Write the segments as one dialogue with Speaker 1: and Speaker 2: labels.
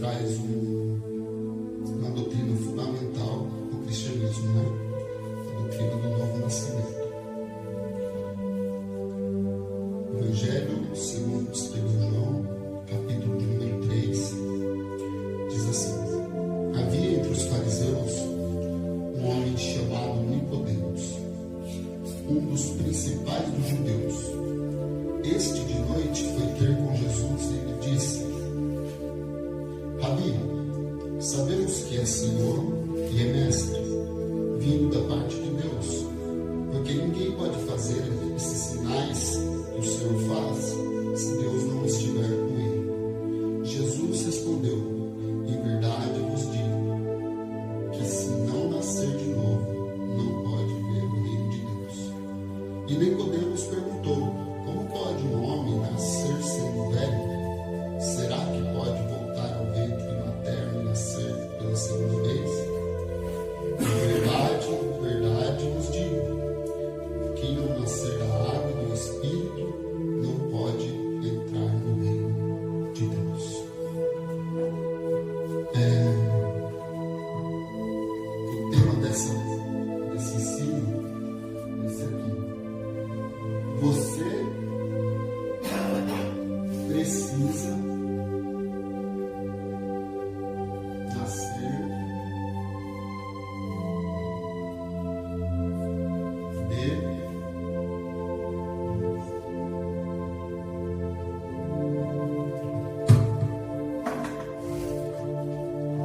Speaker 1: traz uma doutrina fundamental do cristianismo, né? A doutrina do novo nascimento. Evangelho segundo escreveu João, capítulo de número 3, diz assim: havia entre os fariseus um homem chamado Nicodemos, um dos principais dos judeus. Este de noite foi ter com Jesus e lhe disse: Rabi, sabemos que é Senhor e é Mestre, vindo da parte de Deus, porque ninguém pode fazer esses sinais que o Senhor faz se Deus não estiver com ele. Jesus respondeu: em verdade vos digo que se não nascer de novo, não pode ver o reino de Deus. E Nicodemos perguntou: como pode um homem nascer sendo velho? Será que pode voltar ao ventre materno e nascer pela segunda vez? Em verdade vos digo, quem não nascer da água e do Espírito não pode entrar no reino de Deus. O tema desse ensino é esse aqui. Você precisa nascer de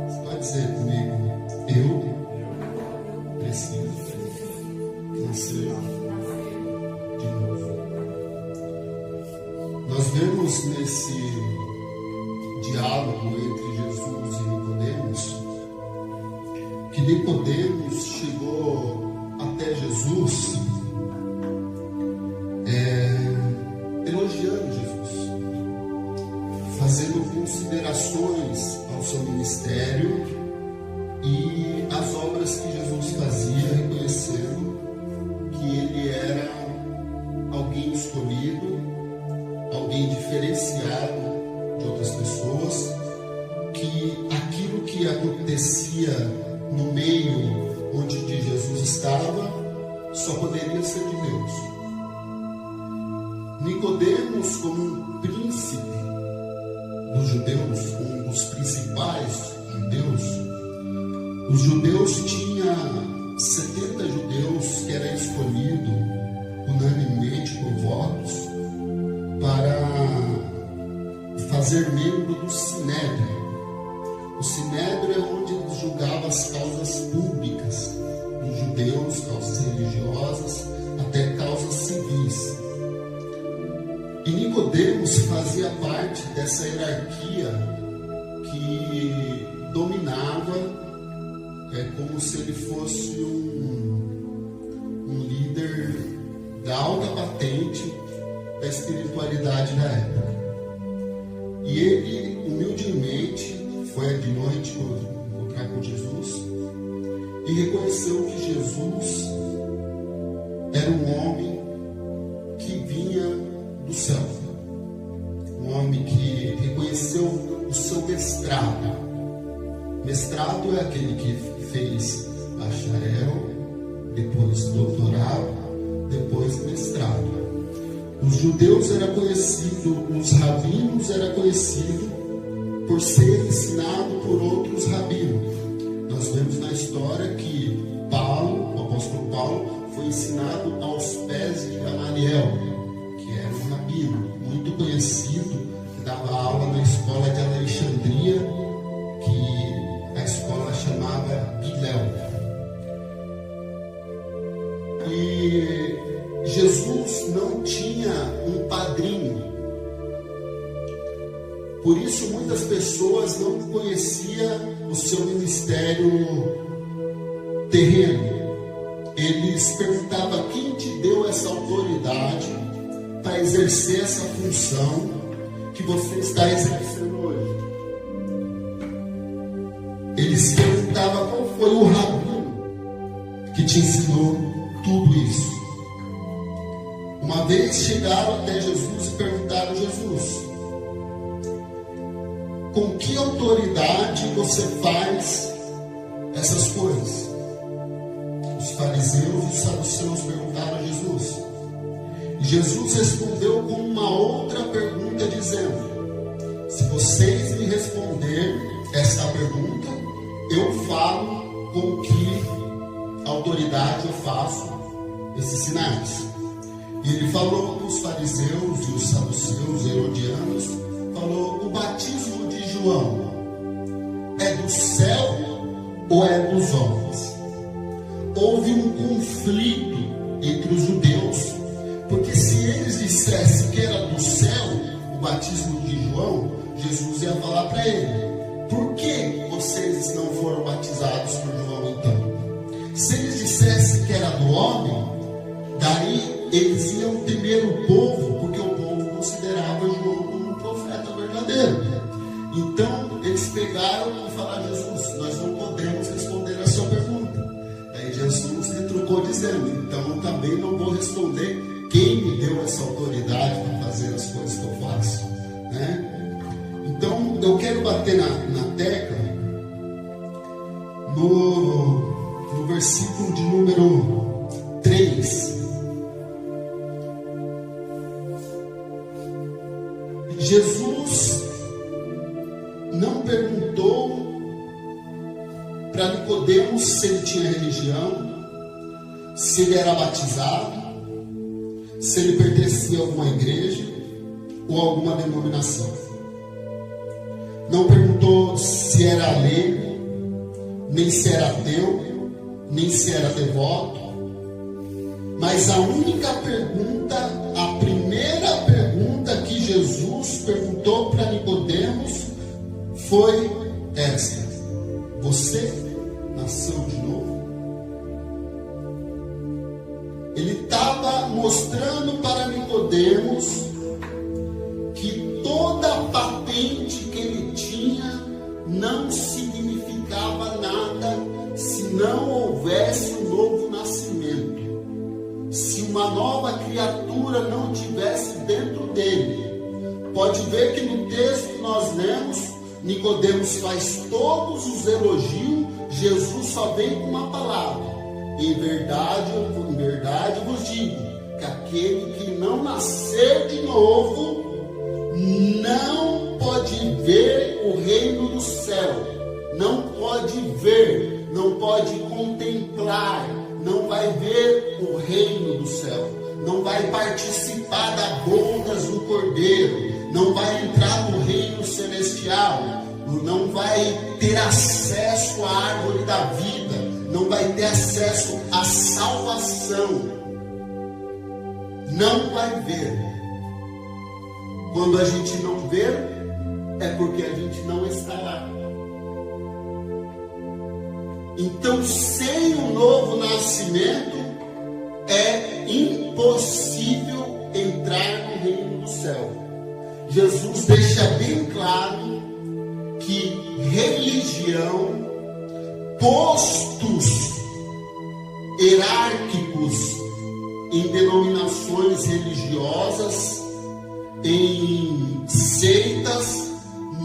Speaker 1: Você pode dizer comigo: eu preciso nascer de novo. Nós vemos nesse diálogo entre Jesus e Nicodemos que Nicodemos chegou até Jesus elogiando Jesus, fazendo considerações ao seu ministério e às obras que Jesus fazia, reconhecendo que ele era alguém escolhido, alguém diferenciado de outras pessoas, que aquilo que acontecia no meio onde Jesus estava só poderia ser de Deus. Nicodemos, como um príncipe dos judeus, um dos principais judeus, os judeus tinham 70 judeus que eram escolhidos unanimemente por votos para fazer membro do Sinédrio. O Sinédrio é onde eles julgavam as causas públicas dos judeus, causas religiosas, até causas civis. E Nicodemos fazia parte dessa hierarquia que dominava, como se ele fosse um líder da alta patente da espiritualidade da época. E ele, humildemente, foi de noite encontrar com Jesus e reconheceu que Jesus era um homem que vinha do céu, um homem que reconheceu o seu mestrado. Mestrado é aquele que fez bacharel, depois doutorado, depois mestrado. Os judeus eram conhecidos, os rabinos eram conhecidos por ser ensinado por outros rabinos. Nós vemos na história que Paulo, o apóstolo Paulo, foi ensinado aos pés de Gamaliel, que era um rabino muito conhecido, que dava aula na escola de Alexandria, que a escola chamava Bilel. E Jesus não tinha um padrinho. Por isso muitas pessoas não conheciam o seu ministério terreno. Eles perguntavam: quem te deu essa autoridade para exercer essa função que você está exercendo hoje? Eles perguntavam: qual foi o rabino que te ensinou tudo isso? Uma vez chegaram até Jesus e perguntaram: Jesus, com que autoridade você faz essas coisas? Os fariseus e os saduceus perguntaram a Jesus. E Jesus respondeu com uma outra pergunta, dizendo: se vocês me responderem esta pergunta, eu falo com que autoridade eu faço esses sinais. E ele falou para os fariseus e os saduceus, herodianos, falou: o batismo de João é do céu ou é dos homens? Houve um conflito entre os judeus, porque se eles dissessem que era do céu o batismo de João, Jesus ia falar para ele: por que vocês não foram batizados por João então? Se eles dissessem que era do homem, daí eles iam temer o povo, porque o povo considerava João como um profeta verdadeiro. Então eles pegaram e falaram a Jesus: nós não podemos responder a sua pergunta. Aí Jesus retrucou dizendo: então eu também não vou responder quem me deu essa autoridade para fazer as coisas que eu faço, né? Então eu quero bater na tecla no versículo de número 3. Jesus não perguntou para Nicodemos se ele tinha religião, se ele era batizado, se ele pertencia a alguma igreja ou a alguma denominação. Não perguntou se era leigo, nem se era ateu, nem se era devoto. Mas a única pergunta, a primeira pergunta que Jesus perguntou para Nicodemos foi esta: você nasceu de novo? Ele estava mostrando para Nicodemos que toda a patente que ele tinha não significava nada se não houvesse um novo nascimento. Se uma nova criatura não tivesse dentro dele. Pode ver que no texto que nós lemos, Nicodemos faz todos os elogios, Jesus só vem com uma palavra: em verdade vos digo, que aquele que não nascer de novo, não pode ver o reino do céu, não pode ver, não pode contemplar, não vai ver o reino do céu, não vai participar das bodas do Cordeiro, não vai entrar no reino celestial, não vai ter acesso à árvore da vida, não vai ter acesso à salvação, não vai ver. Quando a gente não vê, é porque a gente não está lá. Então, sem um novo nascimento, é impossível entrar no reino do céu. Jesus deixa bem claro que religião, postos hierárquicos em denominações religiosas, em seitas,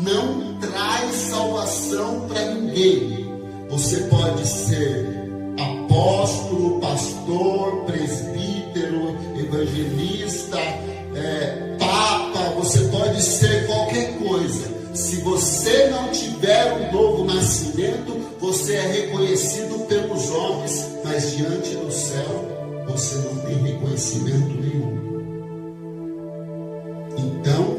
Speaker 1: não traz salvação para ninguém. Você pode ser apóstolo, pastor, presbítero, evangelista, papa, você pode ser qualquer coisa. Se você não tiver um novo nascimento, você é reconhecido pelos homens, mas diante do céu, você não tem reconhecimento nenhum. Então,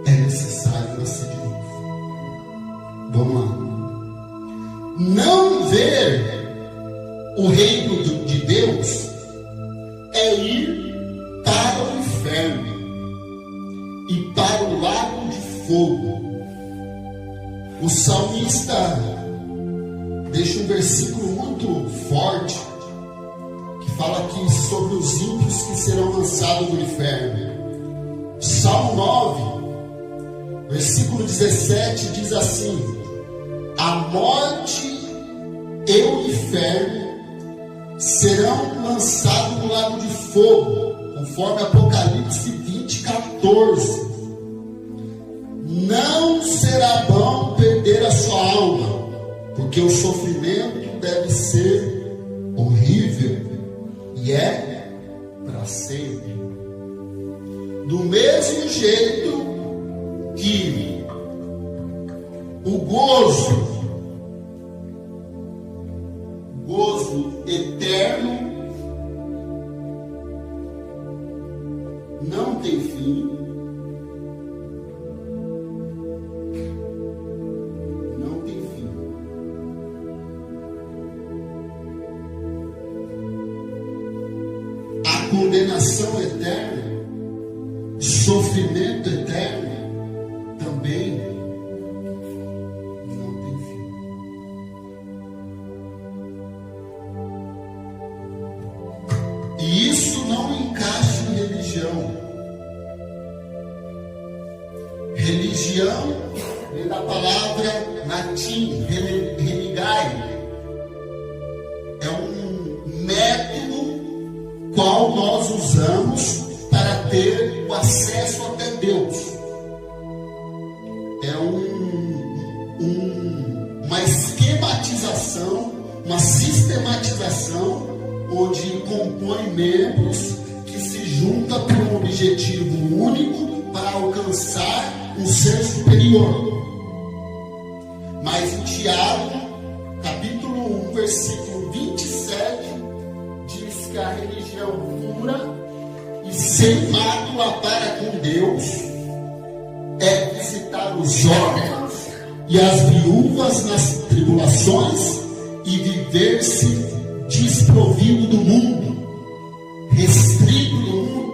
Speaker 1: é necessário nascer de novo. Vamos lá. Não ver o reino de Deus é ir para o inferno e para o lago de fogo. O salmista deixa um versículo muito forte que fala aqui sobre os ímpios que serão lançados no inferno. Salmo 9, versículo 17 diz assim: a morte e o inferno serão lançados no lago de fogo, conforme Apocalipse 20, 14. não será bom perder a sua alma, porque o sofrimento deve ser horrível e é para sempre. Do mesmo jeito que o gozo eterno não tem fim, não tem fim. A condenação eterna, sofrimento eterno também não tem fim. E isso não encaixa em religião. Religião vem da palavra latim, religai. É um método qual nós usamos para ter o acesso até Deus. É uma esquematização, uma sistematização, onde compõe membros que se juntam por um objetivo único para alcançar um ser superior. Mas em Tiago, capítulo 1, versículo 27, diz que a religião pura e sem mácula para com Deus é visitar os órfãos e as viúvas nas tribulações e viver-se desprovido do mundo, restrito do mundo,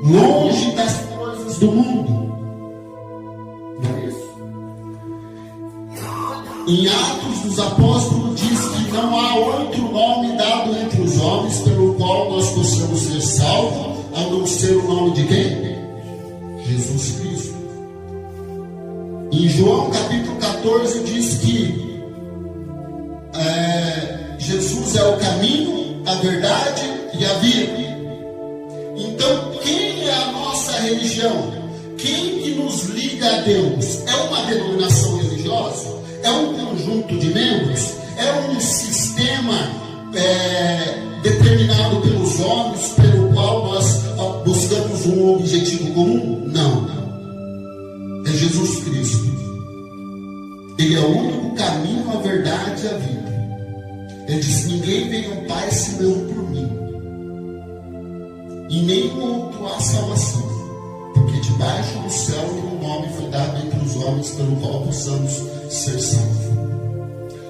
Speaker 1: longe das coisas do mundo. Não é isso? Em Atos dos Apóstolos diz que não há outro nome dado entre os homens pelo qual nós possamos ser salvos, a não ser o nome de quem? Jesus Cristo. Em João capítulo 14 diz que Jesus é o caminho, a verdade e a vida. Então, quem é a nossa religião? Quem que nos liga a Deus? É uma denominação religiosa? É um conjunto de membros? É um sistema determinado pelos homens, pelo qual nós buscamos um objetivo comum? Não. É Jesus Cristo. Ele é o único caminho, a verdade e a vida. Ele diz: ninguém vem ao Pai senão por mim. E nenhum outro há salvação, porque debaixo do céu nenhum nome foi dado entre os homens pelo qual possamos ser salvos.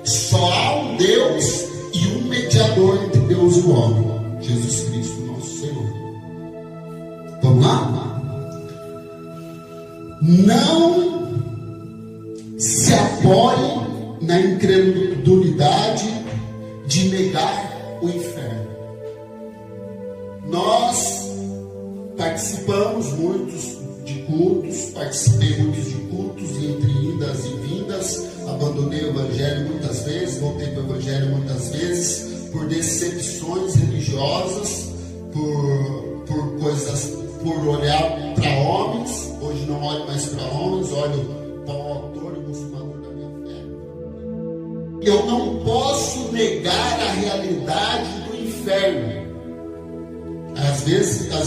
Speaker 1: Só há um Deus e um mediador entre Deus e o homem, Jesus Cristo, nosso Senhor. Vamos lá? Não se apoie na incredulidade de negar o inferno. Nós participamos muitos de cultos, participei muitos de cultos, e entre indas e vindas, abandonei o evangelho muitas vezes, voltei para o evangelho muitas vezes, por decepções religiosas, por coisas, por olhar para homens. Hoje não olho mais para homens, olho para o autor e consumador da minha fé. Eu não posso negar a realidade do inferno. Às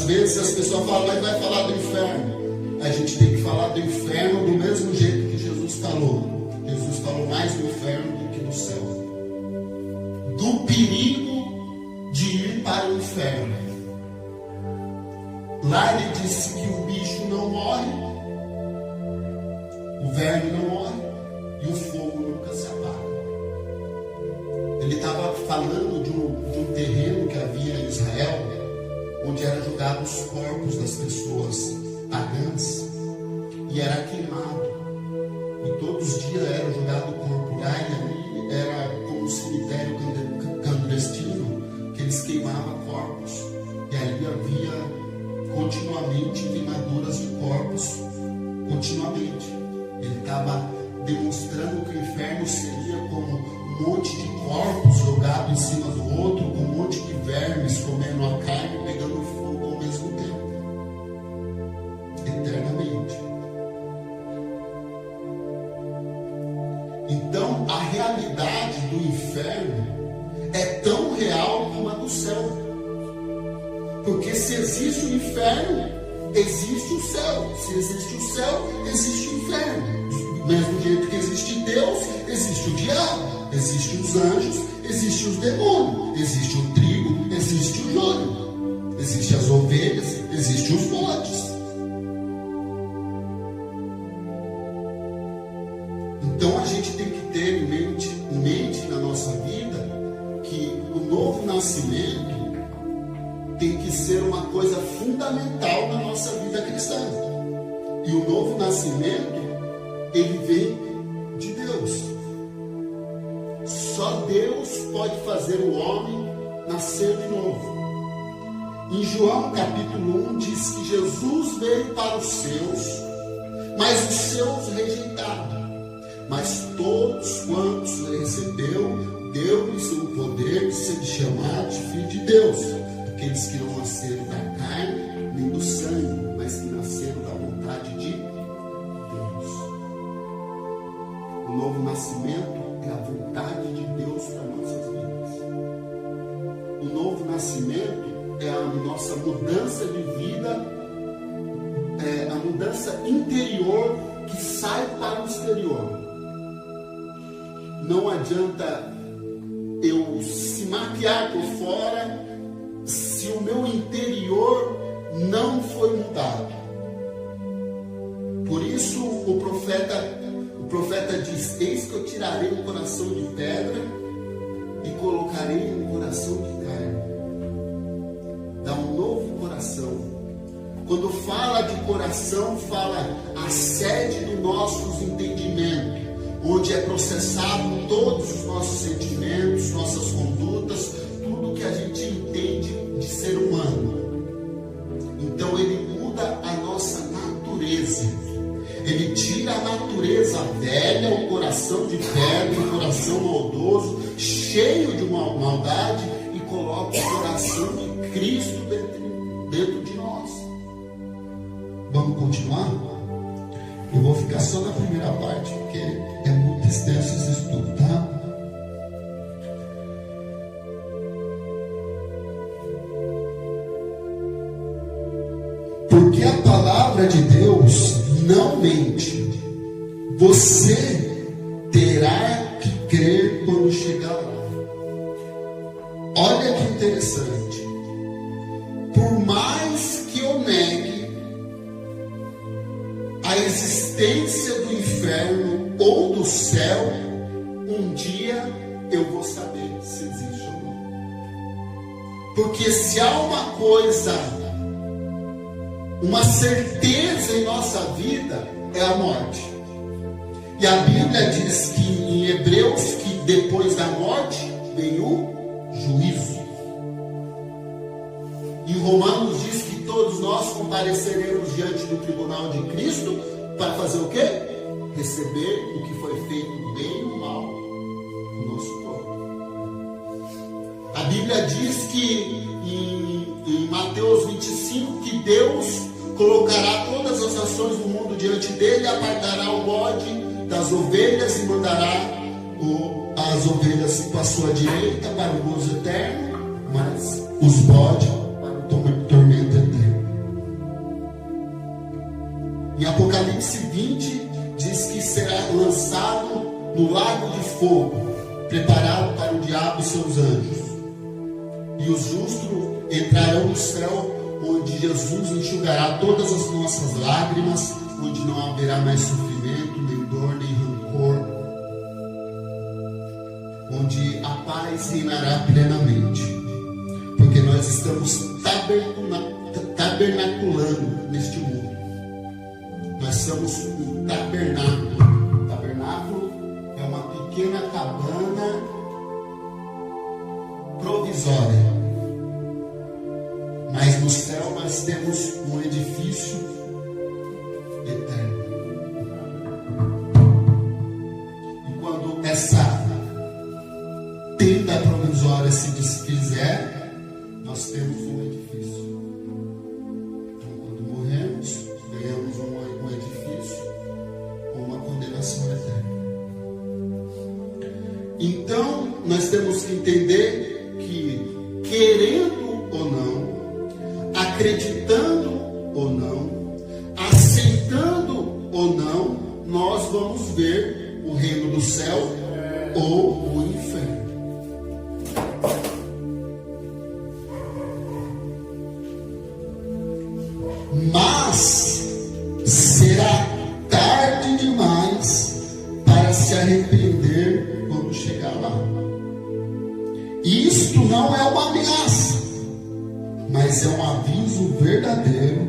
Speaker 1: vezes as pessoas falam: mas vai falar do inferno. A gente tem que falar do inferno do mesmo jeito que Jesus falou. Jesus falou mais do inferno do que do céu. Do perigo de ir para o inferno. Lá ele disse que o bicho não morre, o verme não morre e o fogo nunca se apaga. Ele estava falando de um terreno que havia em Israel, onde eram jogados os corpos das pessoas pagãs e era queimado. E todos os dias era jogado o corpo lá, e ali era como um cemitério clandestino, que eles queimavam corpos. E ali havia continuamente queimaduras de corpos, continuamente. Ele estava demonstrando que o inferno seria como um monte de corpos jogados em cima do outro, com um monte de vermes comendo a carne, pegando fogo ao mesmo tempo, eternamente. Então, a realidade do inferno é tão real como a do céu. Porque se existe o inferno, existe o céu. Se existe o céu, existe o inferno. Do mesmo jeito que existe Deus, existe o diabo, existe os anjos, existe os demônios, existe o trigo, existe o joio, existe as ovelhas, existe os bodes. Então a gente tem que ter em mente na nossa vida que o novo nascimento tem que ser uma coisa fundamental na nossa vida cristã. E o novo nascimento, ele vem de Deus. Só Deus pode fazer o homem nascer de novo. Em João capítulo 1 diz que Jesus veio para os seus, mas os seus rejeitaram. Mas todos quantos recebeu, deu-lhes o poder de ser chamados de filho de Deus. Aqueles que não nasceram da carne, nem do sangue, mas que nasceram da vontade de Deus. O novo nascimento é a vontade de Deus para nossas vidas. O novo nascimento é a nossa mudança de vida, é a mudança interior que sai para o exterior. Não adianta eu se maquiar por fora se o meu interior não foi mudado. Por isso o profeta diz: eis que eu tirarei o coração de pedra e colocarei um coração de carne. Dá um novo coração. Quando fala de coração, fala a sede dos nossos entendimentos, onde é processado todos os nossos sentimentos, nossas condutas, tudo que a gente entende de ser humano. Então ele muda a nossa natureza. Ele tira a natureza velha, o coração de pedra, o coração maldoso, cheio de uma maldade, e coloca o coração de Cristo dentro de nós. Vamos continuar? Eu vou ficar só na primeira parte, porque é muito extenso esse estudo, tá? Porque a palavra de Deus não mente. Você terá que crer quando chegar lá. Olha que interessante. Por mais que eu negue a existência do inferno ou do céu, um dia eu vou saber se existe ou não. Porque se há uma coisa, uma certeza em nossa vida, é a morte. E a Bíblia diz que em Hebreus que depois da morte vem o juízo. E Romanos diz que todos nós compareceremos diante do tribunal de Cristo para fazer o quê? Receber o que foi feito bem ou mal no nosso corpo. A Bíblia diz que em Mateus 25 que Deus colocará todas as nações do mundo diante dele, apartará o bode das ovelhas e mandará as ovelhas para a sua direita para o gozo eterno, mas os bodes para o tormento eterno. Em Apocalipse 20 diz que será lançado no lago de fogo, preparado para o diabo e seus anjos. E os justos entrarão no céu, onde Jesus enxugará todas as nossas lágrimas, onde não haverá mais sofrimento, nem dor, nem rancor, onde a paz reinará plenamente, porque nós estamos tabernaculando neste mundo. Nós somos um tabernáculo. Tabernáculo é uma pequena cabana provisória. Mas no céu nós temos um edifício eterno. E quando essa tenda provisória se desfizer, nós temos um edifício. Então, quando morremos, ganhamos um edifício com uma condenação eterna. Então, nós temos que entender que, querendo ou não, acreditando ou não, aceitando ou não, nós vamos ver o reino do céu ou o inferno. Mas será tarde demais para se arrepender quando chegar lá. Isto não é uma ameaça, mas é um aviso verdadeiro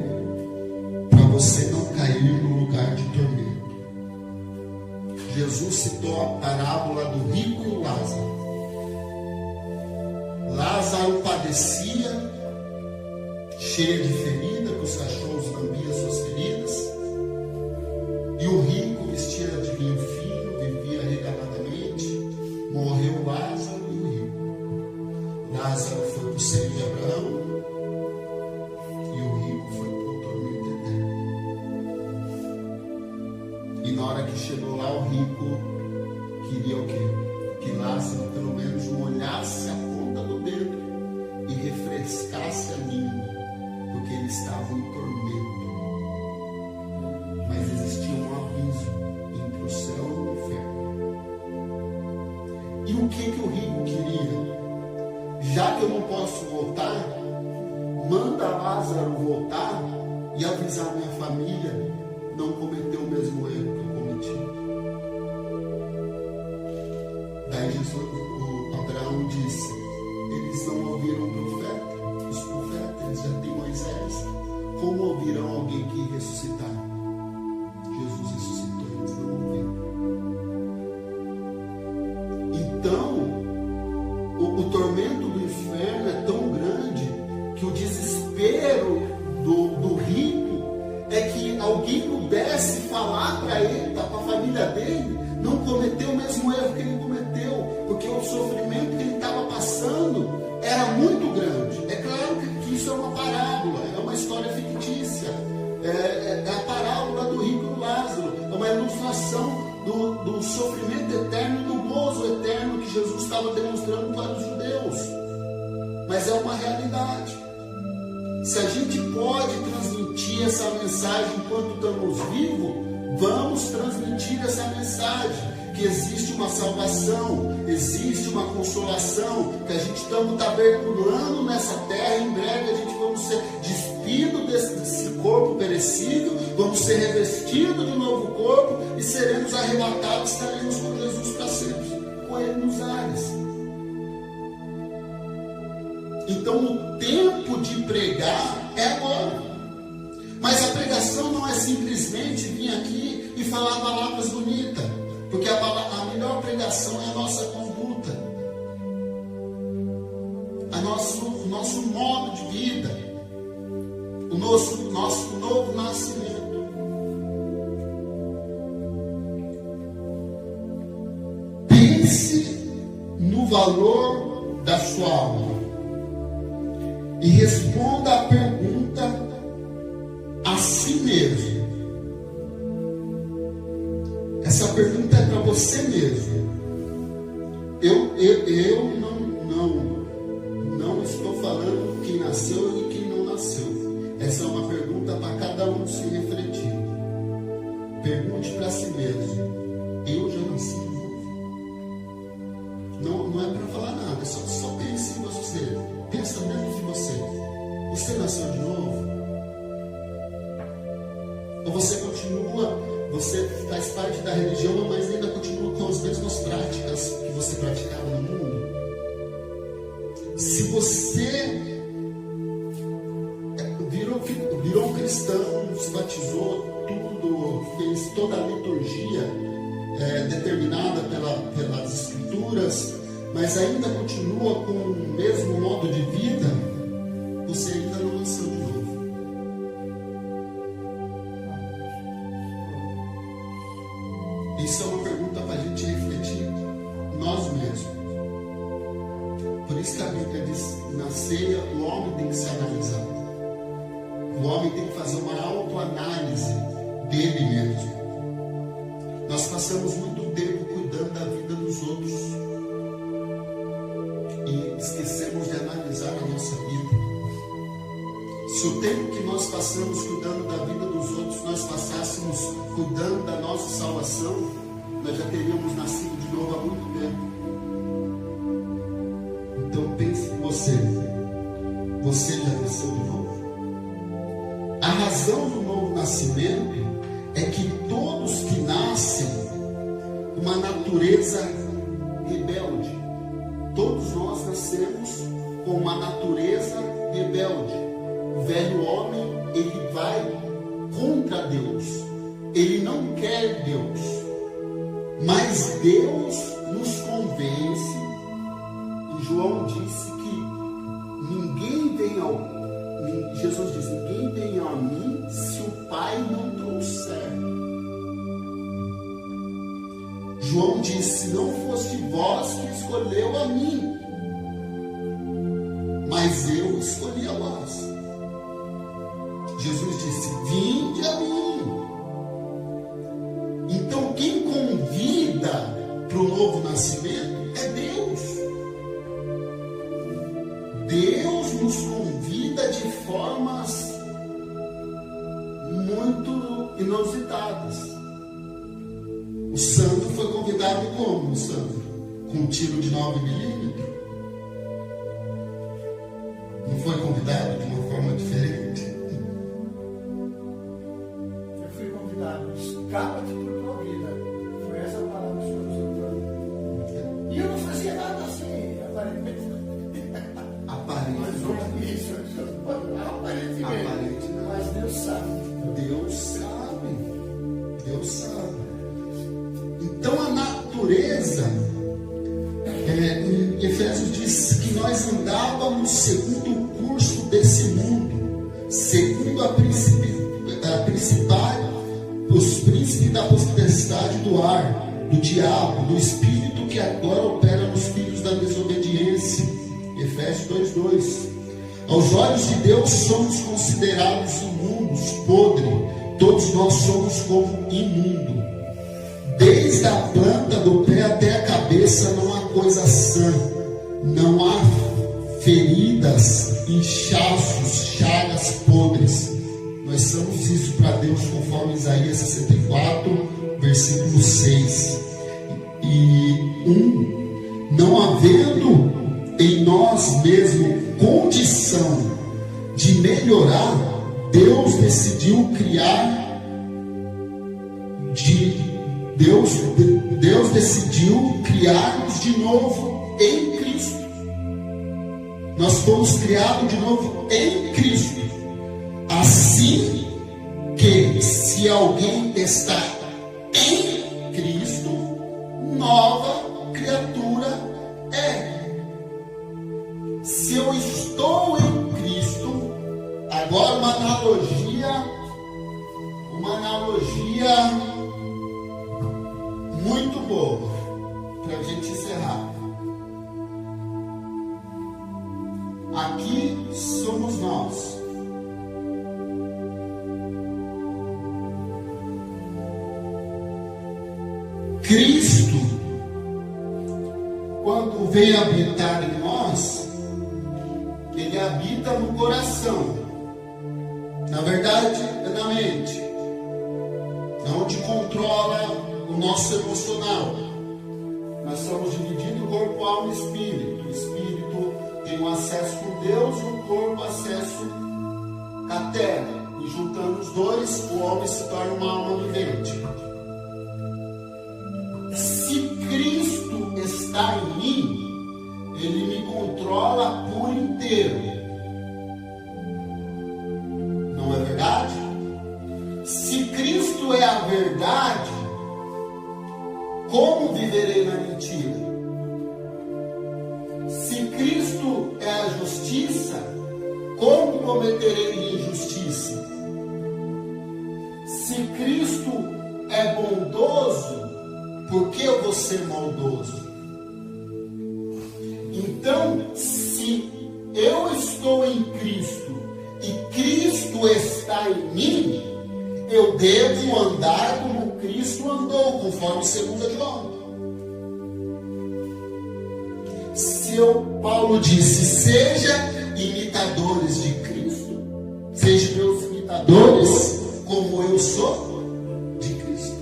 Speaker 1: para você não cair no lugar de tormento. Jesus citou a parábola do rico e Lázaro. Lázaro padecia, cheio de ferida, que os cachorros lambiam suas feridas, e o rico vestia de vinho fino, vivia regaladamente. Morreu Lázaro e o rico. Lázaro foi para o seio de Abraão e o rico foi para o tormento eterno. E na hora que chegou lá, o rico queria o quê? Que Lázaro pelo menos molhasse a ponta do dedo e refrescasse a língua, porque ele estava em tormento. Mas existia um aviso entre o céu e o inferno. E o que o rico queria? Já que eu não posso voltar, manda Lázaro voltar e avisar minha família não cometer o mesmo erro que eu cometi. Daí Abraão disse: eles não ouviram o profeta, os profetas, eles já têm Moisés. Como ouvirão alguém que ressuscitar? Jesus ressuscitou, eles não ouviram. Então, o tormento do inferno é tão grande que o desespero do rico é que alguém pudesse falar para ele, para a família dele, não cometer o mesmo erro que ele cometeu, porque o sofrimento que ele estava passando era muito grande. É claro que isso é uma parábola, é uma história fictícia, é a parábola do rico e do Lázaro, é uma ilustração do sofrimento eterno e do gozo eterno que Jesus estava demonstrando para os judeus. Mas é uma realidade. Se a gente pode transmitir essa mensagem enquanto estamos vivos, vamos transmitir essa mensagem, que existe uma salvação, existe uma consolação, que a gente estamos tabernulando nessa terra. Em breve a gente vamos ser despidos desse corpo perecível, vamos ser revestidos de novo corpo e seremos arrebatados, estaremos com Jesus para sempre, com Ele nos ares. Então o tempo de pregar é agora. Mas a pregação não é simplesmente vir aqui e falar palavras bonitas, porque a melhor pregação é a nossa conduta, o nosso modo de vida, o nosso novo nascimento. Pense no valor da sua alma e responda a pergunta a si mesmo. Essa pergunta é para você mesmo. Eu não estou falando quem nasceu e quem não nasceu. Essa é uma pergunta para cada um se refletir. Pergunte para si mesmo: eu já nasci de novo? Não é para falar nada, só pense em você. Pensa dentro de você. Você nasceu de novo? Ou você continua, você faz parte da religião, mas ainda continua com as mesmas práticas que você praticava no mundo? Se você virou cristão, se batizou, tudo, fez toda a liturgia determinada pelas Escrituras, mas ainda continua com o mesmo modo de vida, você ainda não nasceu de novo. Isso é uma pergunta para a gente refletir nós mesmos. Por isso que a Bíblia diz: na ceia o homem tem que se analisar. O homem tem que fazer uma autoanálise dele mesmo. Nós passamos muito tempo cuidando da vida dos outros. Se o tempo que nós passamos cuidando da vida dos outros, nós passássemos cuidando da nossa salvação, nós já teríamos nascido de novo há muito tempo. Então pense em você. Você já nasceu de novo. A razão do novo nascimento é que todos que nascem com uma natureza rebelde, todos nós nascemos com uma natureza rebelde. O velho homem, ele vai contra Deus. Ele não quer Deus. Mas Deus nos convence. E João disse que ninguém vem ao... Jesus diz, ninguém vem a mim se o Pai não trouxer. João disse, não foste vós que escolheu a mim, mas eu escolhi a vós. Jesus disse, vinde a mim. Então quem convida para o novo nascimento é Deus. Deus nos convida de formas muito inusitadas. O Sandro foi convidado como, Sandro? Com um tiro de 9 milímetros? Não foi convidado de uma forma diferente?
Speaker 2: Eu fui convidado, escapa-te por tua vida. Foi essa a palavra que o Senhor usou. E eu não fazia nada assim, aparentemente. Aparentemente. Mas Deus sabe.
Speaker 1: Deus sabe. Deus sabe. Então a natureza, em Efésios diz que nós andávamos segundo o curso desse mundo, segundo os príncipes da potestade do ar, do diabo, do espírito que agora opera nos filhos da desobediência. Efésios 2:2. Aos olhos de Deus somos considerados imundos, podres. Todos nós somos como imundo. Desde a planta do pé até a cabeça não há coisa sã. Não há feridas, inchaços, chagas podres. Nós somos isso para Deus, conforme Isaías 64, versículo 6. Não havendo em nós mesmos condição de melhorar, Deus decidiu Deus decidiu criar-nos de novo em Cristo. Nós fomos criados de novo em Cristo. Assim que, se alguém está em Cristo, nova criatura é. Se eu estou em Cristo, agora uma analogia muito boa para a gente encerrar. Aqui somos nós. Cristo, quando vem habitar em nós, Ele habita no coração. Na verdade, é na mente. É onde controla o nosso emocional. Nós somos divididos, corpo, alma e espírito. O espírito tem um acesso com Deus, o corpo acesso com a terra. E juntando os dois, o homem se torna uma alma vivente. Se Cristo está em mim, Ele me controla por inteiro. Não é verdade? Se Cristo é a verdade, como viverei na mentira? Se Cristo é a justiça, como cometerei injustiça? Se Cristo é bondoso, por que eu vou ser maldoso? Então, se eu estou em Cristo e Cristo está em mim, eu devo andar como Cristo andou, conforme 2 João. Paulo disse, seja imitadores de Cristo, sejam meus imitadores, como eu sou de Cristo.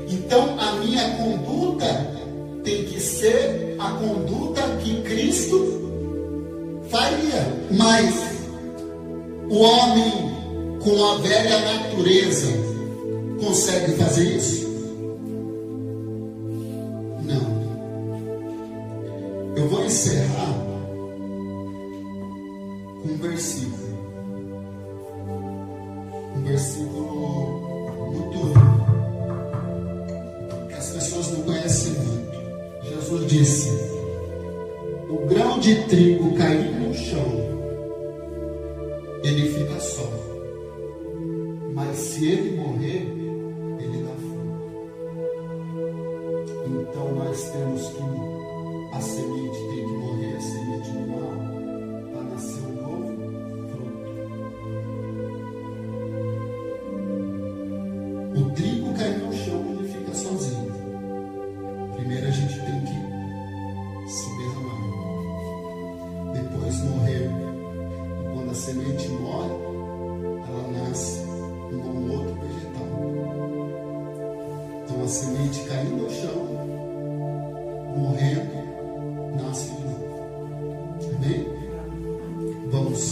Speaker 1: Então, a minha conduta tem que ser a conduta que Cristo faria. Mas o homem com a velha natureza consegue fazer isso? Não. Eu vou encerrar com um versículo. Um versículo muito que as pessoas não conhecem muito. Jesus disse: o grão de trigo cair no chão, ele fica só. Mas se ele morrer, ele dá fruto. Então nós temos que, a semente tem que morrer, a semente do mal, para nascer um novo fruto. O trigo cai no chão, ele fica sozinho. Primeiro a gente tem que se derramar, depois morrer. E quando a semente morre, ela nasce um outro vegetal. Então a semente caindo no chão, morrendo, nasce de novo. Amém? Vamos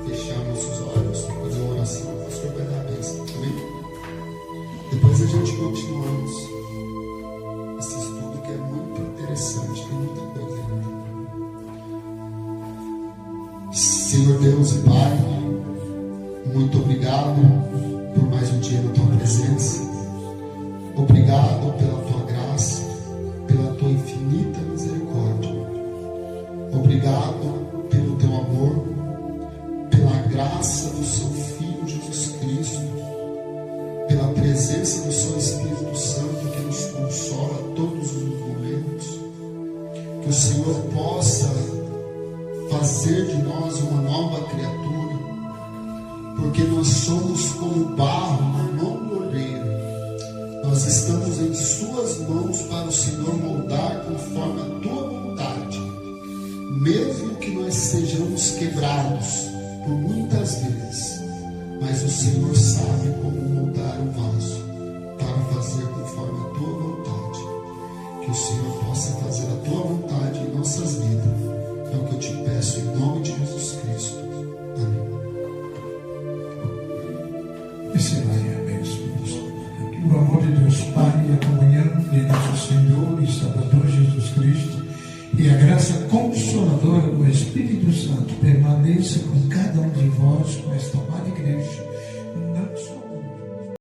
Speaker 1: fechar nossos olhos, fazer uma oração. O pastor vai dar a bênção. Amém? Depois a gente continuamos esse estudo que é muito interessante, tem muita coisa aí. Senhor Deus e Pai, muito obrigado por mais um dia na tua presença. Obrigado pela tua graça, pela tua infinita misericórdia. Obrigado pelo teu amor, pela graça do seu Filho Jesus Cristo, pela presença do seu Espírito Santo que nos consola todos os momentos. Que o Senhor possa fazer de nós uma nova criatura, porque nós somos como barro na mão do oleiro. Nós estamos em suas mãos para o Senhor moldar conforme a tua vontade, mesmo que nós sejamos quebrados por muitas vezes, mas o Senhor sabe como moldar o vaso para fazer conforme a tua vontade. Que o Senhor possa fazer a tua vontade em nossas vidas. É o que eu te peço em nome de Jesus Cristo. Amém.
Speaker 3: Recebei a bênção. Que o amor de Deus Pai e a comunhão de nosso Senhor e Salvador Jesus Cristo e a graça consoladora do Espírito Santo permaneça com cada um de vós com esta